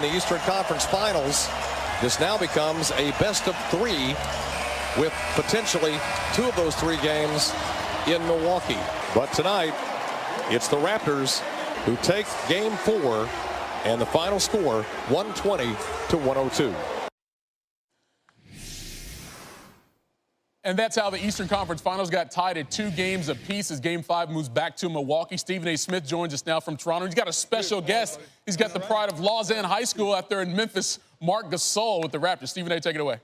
in the Eastern Conference Finals. This now becomes a best-of-3 with potentially 2 of those 3 games in Milwaukee. But tonight, it's the Raptors who take Game 4, and the final score, 120-102. And that's how the Eastern Conference Finals got tied at 2 games apiece as Game 5 moves back to Milwaukee. Stephen A. Smith joins us now from Toronto. He's got a special guest. He's got the pride of Lausanne High School out there in Memphis, Marc Gasol with the Raptors. Stephen A., take it away.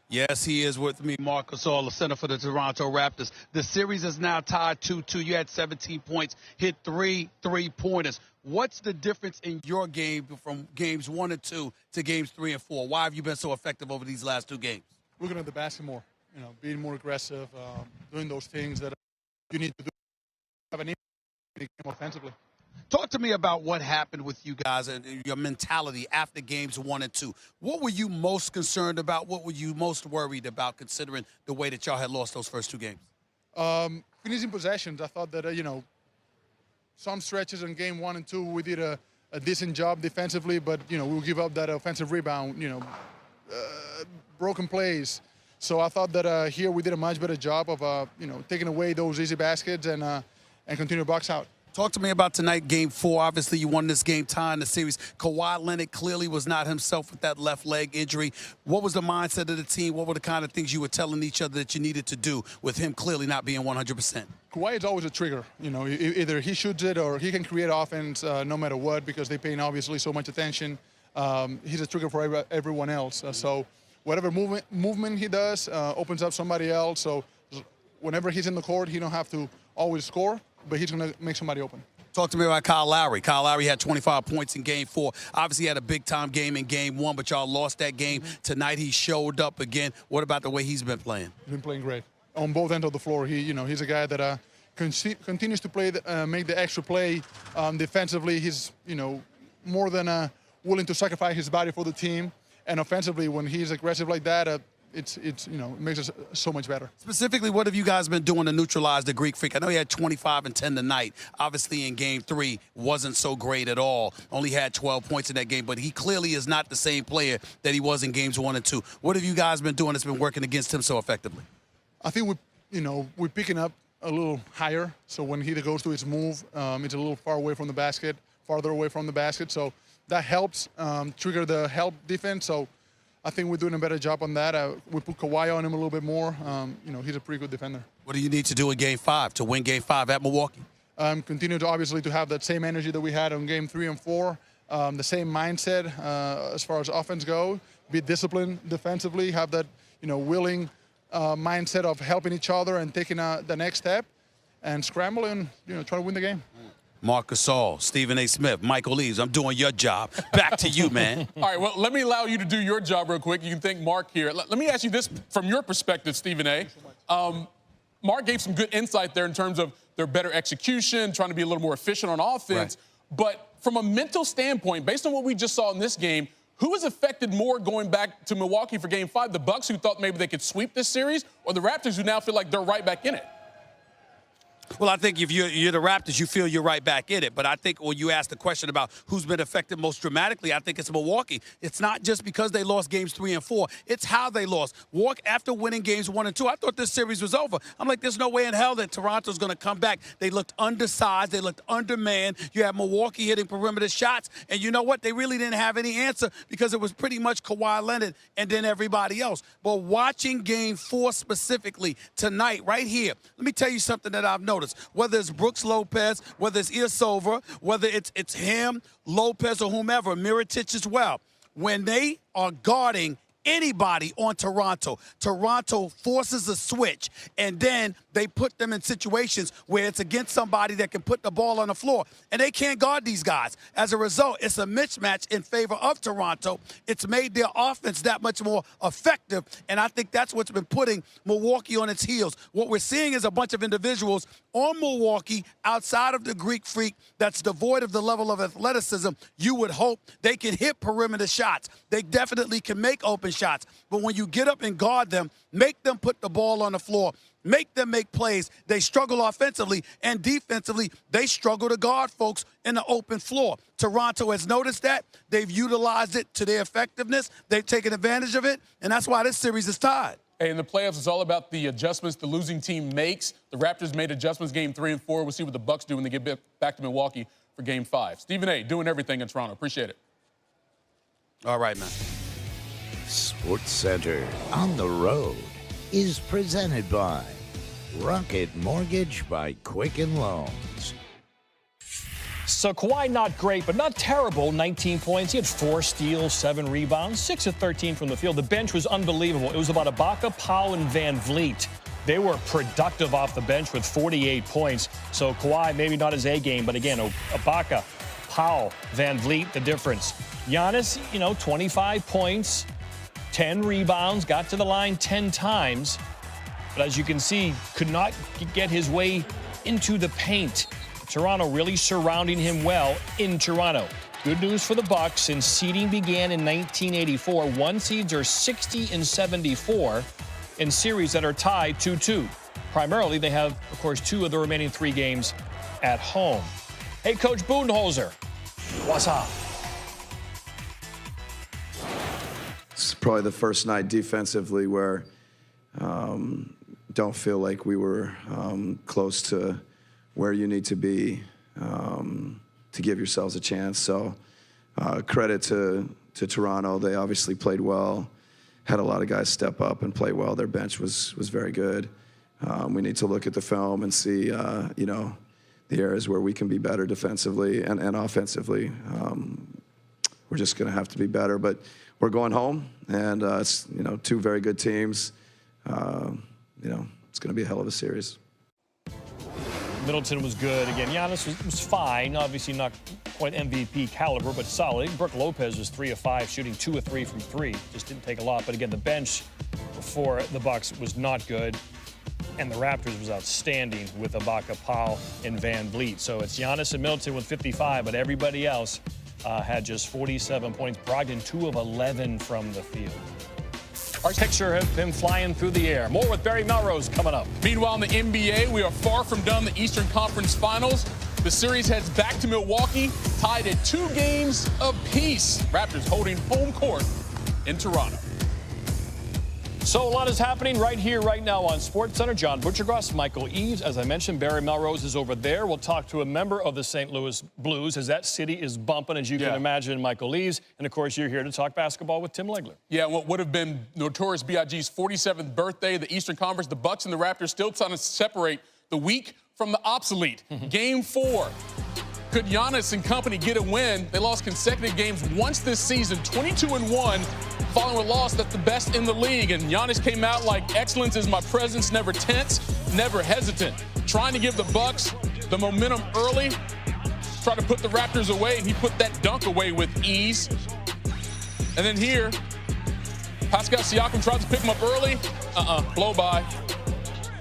Yes, he is with me, Marc Gasol, the center for the Toronto Raptors. The series is now tied 2-2. You had 17 points, hit 3 3-pointers. What's the difference in your game from games 1 and 2 to games 3 and 4? Why have you been so effective over these last 2 games? Looking at the basket more, being more aggressive, doing those things that you need to do. Have an impact offensively. Talk to me about what happened with you guys and your mentality after games 1 and 2. What were you most concerned about? What were you most worried about, considering the way that y'all had lost those first 2 games? Finishing possessions. I thought that, some stretches in game 1 and 2, we did a decent job defensively, but, we'll give up that offensive rebound, broken plays. So I thought that here we did a much better job of, taking away those easy baskets and continue to box out. Talk to me about tonight, Game 4. Obviously, you won this game, tying the series. Kawhi Leonard clearly was not himself with that left leg injury. What was the mindset of the team? What were the kind of things you were telling each other that you needed to do with him clearly not being 100%? Kawhi is always a trigger. Either he shoots it or he can create offense no matter what, because they pay obviously so much attention. He's a trigger for everyone else. So whatever movement he does opens up somebody else. So whenever he's in the court, he don't have to always score, but he's going to make somebody open. Talk to me about Kyle Lowry. Kyle Lowry had 25 points in Game 4. Obviously, he had a big-time game in Game 1, but y'all lost that game. Tonight, he showed up again. What about the way he's been playing? He's been playing great. On both ends of the floor, he's a guy that continues to play, make the extra play defensively. He's, more than willing to sacrifice his body for the team. And offensively, when he's aggressive like that, it makes us so much better. Specifically, what have you guys been doing to neutralize the Greek Freak? I know he had 25 and 10 tonight. Obviously, in Game 3, wasn't so great at all. Only had 12 points in that game, but he clearly is not the same player that he was in Games 1 and 2. What have you guys been doing that's been working against him so effectively? I think we're picking up a little higher. So when he goes to his move, it's a little farther away from the basket. So that helps trigger the help defense. So I think we're doing a better job on that. We put Kawhi on him a little bit more. He's a pretty good defender. What do you need to do in Game 5 to win Game 5 at Milwaukee? Continue to obviously to have that same energy that we had on Game 3 and 4. The same mindset as far as offense goes. Be disciplined defensively. Have that willing mindset of helping each other and taking the next step, and scramble and try to win the game. Marc Gasol, Stephen A. Smith, Michael Eaves, I'm doing your job. Back to you, man. All right, well, let me allow you to do your job real quick. You can thank Marc here. Let me ask you this from your perspective, Stephen A. Marc gave some good insight there in terms of their better execution, trying to be a little more efficient on offense. Right. But from a mental standpoint, based on what we just saw in this game, who was affected more going back to Milwaukee for Game 5? The Bucks, who thought maybe they could sweep this series, or the Raptors, who now feel like they're right back in it? Well, I think if you're the Raptors, you feel you're right back in it. But I think when you ask the question about who's been affected most dramatically, I think it's Milwaukee. It's not just because they lost games 3 and 4. It's how they lost. After winning games 1 and 2, I thought this series was over. I'm like, there's no way in hell that Toronto's going to come back. They looked undersized. They looked undermanned. You have Milwaukee hitting perimeter shots. And you know what? They really didn't have any answer because it was pretty much Kawhi Leonard and then everybody else. But watching Game 4 specifically tonight, right here, let me tell you something that I've noticed. Whether it's Brooks Lopez, whether it's Ilyasova, whether it's him, Lopez, or whomever, Mirotic as well, when they are guarding anybody on Toronto forces a switch, and then they put them in situations where it's against somebody that can put the ball on the floor, and they can't guard these guys. As a result, it's a mismatch in favor of Toronto. It's made their offense that much more effective, and I think that's what's been putting Milwaukee on its heels. What we're seeing is a bunch of individuals on Milwaukee outside of the Greek Freak that's devoid of the level of athleticism you would hope. They can hit perimeter shots. They definitely can make open shots. But when you get up and guard them, make them put the ball on the floor, Make them make plays. They struggle offensively, and defensively, they struggle to guard folks in the open floor. Toronto has noticed that. They've utilized it to their effectiveness. They've taken advantage of it, and that's why this series is tied. Hey, in the playoffs, it's all about the adjustments the losing team makes. The Raptors made adjustments game 3 and 4. We'll see what the Bucks do when they get back to Milwaukee for game 5. Stephen A. doing everything in Toronto. Appreciate it. All right, man. Sports Center on the road is presented by Rocket Mortgage by Quicken Loans. So Kawhi not great, but not terrible. 19 points. He had 4 steals, 7 rebounds, 6 of 13 from the field. The bench was unbelievable. It was about Ibaka, Powell, and Van Vliet. They were productive off the bench with 48 points. So Kawhi, maybe not his A game, but again, Ibaka, Powell, Van Vliet, the difference. Giannis, 25 points, 10 rebounds, got to the line 10 times. But as you can see, could not get his way into the paint. Toronto really surrounding him well in Toronto. Good news for the Bucks, since seeding began in 1984. One seeds are 60 and 74 in series that are tied 2-2. Primarily, they have, of course, 2 of the remaining 3 games at home. Hey, Coach Budenholzer, what's up? It's probably the first night defensively where don't feel like we were close to where you need to be to give yourselves a chance. So credit to Toronto. They obviously played well, had a lot of guys step up and play well. Their bench was very good. We need to look at the film and see, the areas where we can be better defensively and offensively. We're just going to have to be better. But we're going home, and it's 2 very good teams. It's going to be a hell of a series. Middleton was good. Again, Giannis was fine. Obviously not quite MVP caliber, but solid. Brook Lopez was 3 of 5, shooting 2 of 3 from 3. Just didn't take a lot. But again, the bench for the Bucks was not good. And the Raptors was outstanding with Ibaka, Powell, and Van Vliet. So it's Giannis and Middleton with 55, but everybody else had just 47 points. Brogdon, 2 of 11 from the field. Our picture has been flying through the air. More with Barry Melrose coming up. Meanwhile, in the NBA, we are far from done the Eastern Conference Finals. The series heads back to Milwaukee, tied at 2 games apiece. Raptors holding home court in Toronto. So a lot is happening right here, right now on SportsCenter. John Butchergross, Michael Eaves. As I mentioned, Barry Melrose is over there. We'll talk to a member of the St. Louis Blues as that city is bumping, as you can imagine, Michael Eaves. And, of course, you're here to talk basketball with Tim Legler. Yeah, what would have been Notorious B.I.G.'s 47th birthday, the Eastern Conference, the Bucks and the Raptors still trying to separate the weak from the obsolete. Game 4. Could Giannis and company get a win? They lost consecutive games once this season, 22-1. Following a loss, that's the best in the league. And Giannis came out like, excellence is my presence, never tense, never hesitant. Trying to give the Bucks the momentum early, try to put the Raptors away, and he put that dunk away with ease. And then here, Pascal Siakam tries to pick him up early. Blow by.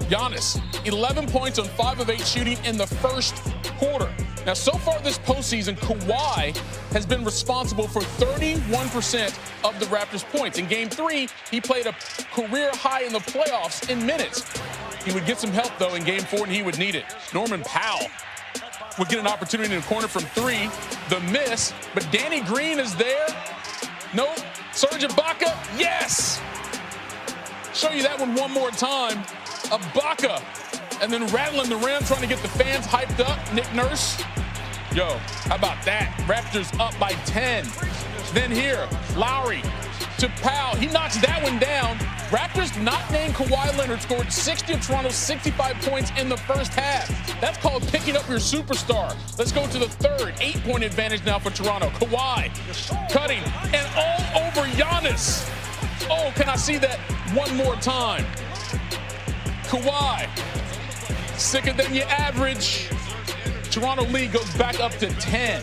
Giannis, 11 points on 5 of 8 shooting in the first quarter. Now, so far this postseason, Kawhi has been responsible for 31% of the Raptors' points. In Game 3, he played a career high in the playoffs in minutes. He would get some help, though, in Game 4, and he would need it. Norman Powell would get an opportunity in the corner from 3. The miss, but Danny Green is there. Nope. Serge Ibaka, yes! Show you that one more time. Ibaka. And then rattling the rim, trying to get the fans hyped up. Nick Nurse. Yo, how about that? Raptors up by 10. Then here, Lowry to Powell. He knocks that one down. Raptors not named Kawhi Leonard scored 60 of Toronto's 65 points in the first half. That's called picking up your superstar. Let's go to the third. 8-point advantage now for Toronto. Kawhi cutting and all over Giannis. Oh, can I see that one more time? Kawhi. Sicker than your average. Toronto lead goes back up to 10.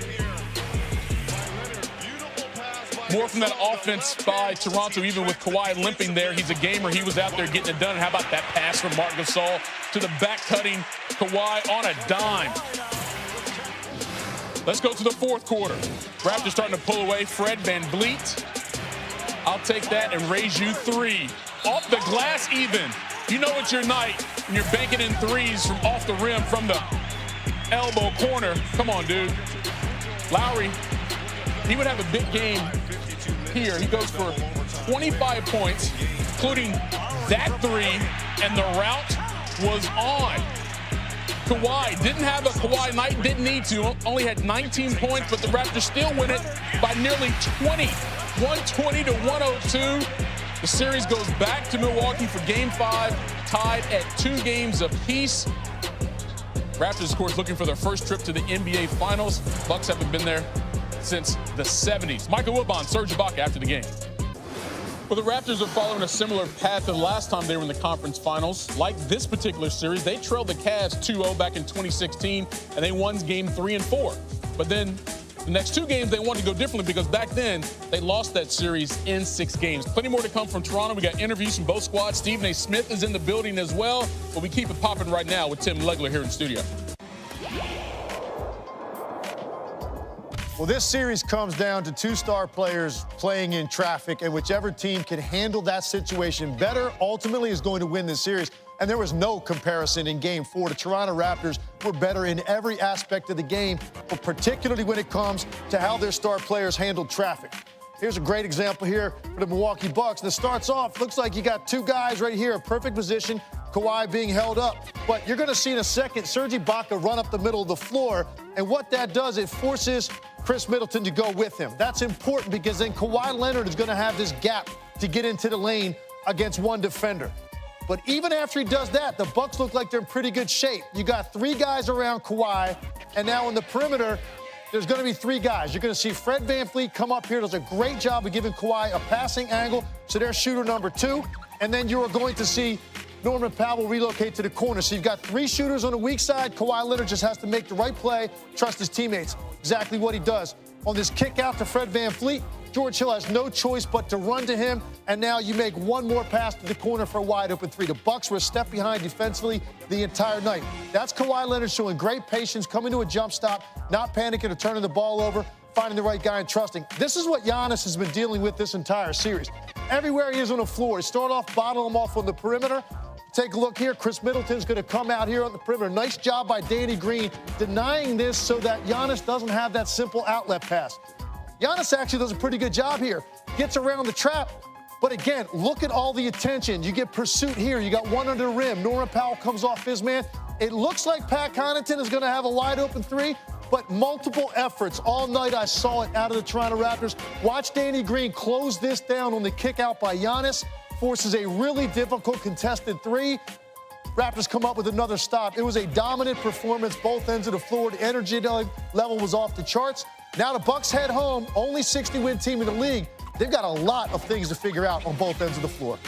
More from that offense by Toronto, even with Kawhi limping there. He's a gamer. He was out there getting it done. And how about that pass from Marc Gasol to the back-cutting Kawhi on a dime. Let's go to the fourth quarter. Raptors starting to pull away. Fred VanVleet. I'll take that and raise you 3. Off the glass even. You know it's your night. and you're banking in threes from off the rim from the elbow corner. Come on, dude. Lowry, he would have a big game here. He goes for 25 points, including that three, and the route was on. Kawhi didn't have a Kawhi night, didn't need to, only had 19 points, but the Raptors still win it by nearly 20, 120 to 102. The series goes back to Milwaukee for Game 5, tied at 2 games apiece. Raptors, of course, looking for their first trip to the NBA Finals. Bucks haven't been there since the 70s. Michael Wilbon, Serge Ibaka after the game. Well, the Raptors are following a similar path to the last time they were in the conference finals. Like this particular series, they trailed the Cavs 2-0 back in 2016, and they won Game 3 and 4. But then the next 2 games, they wanted to go differently because back then, they lost that series in 6 games. Plenty more to come from Toronto. We got interviews from both squads. Stephen A. Smith is in the building as well, but we keep it popping right now with Tim Legler here in studio. Well, this series comes down to 2 star players playing in traffic, and whichever team can handle that situation better ultimately is going to win this series. And there was no comparison in Game 4. The Toronto Raptors were better in every aspect of the game, but particularly when it comes to how their star players handled traffic. Here's a great example here for the Milwaukee Bucks. That starts off, looks like you got 2 guys right here, a perfect position, Kawhi being held up. But you're going to see in a second Serge Ibaka run up the middle of the floor, and what that does, it forces Chris Middleton to go with him. That's important because then Kawhi Leonard is going to have this gap to get into the lane against one defender. But even after he does that, the Bucks look like they're in pretty good shape. You got 3 guys around Kawhi, and now on the perimeter, there's going to be 3 guys. You're going to see Fred VanVleet come up here, does a great job of giving Kawhi a passing angle, so there's shooter number 2. And then you are going to see Norman Powell relocate to the corner. So you've got 3 shooters on the weak side. Kawhi Leonard just has to make the right play, trust his teammates. Exactly what he does. On this kick out to Fred VanVleet, George Hill has no choice but to run to him, and now you make one more pass to the corner for a wide-open 3. The Bucks were a step behind defensively the entire night. That's Kawhi Leonard showing great patience, coming to a jump stop, not panicking or turning the ball over, finding the right guy and trusting. This is what Giannis has been dealing with this entire series. Everywhere he is on the floor, he start off, bottle him off on the perimeter. Take a look here. Chris Middleton's going to come out here on the perimeter. Nice job by Danny Green denying this so that Giannis doesn't have that simple outlet pass. Giannis actually does a pretty good job here. Gets around the trap. But again, look at all the attention. You get pursuit here. You got one under the rim. Norman Powell comes off his man. It looks like Pat Connaughton is going to have a wide open 3, but multiple efforts all night. I saw it out of the Toronto Raptors. Watch Danny Green close this down on the kick out by Giannis. Forces a really difficult contested 3. Raptors come up with another stop. It was a dominant performance, both ends of the floor. The energy level was off the charts. Now the Bucks head home, only 60-win team in the league. They've got a lot of things to figure out on both ends of the floor.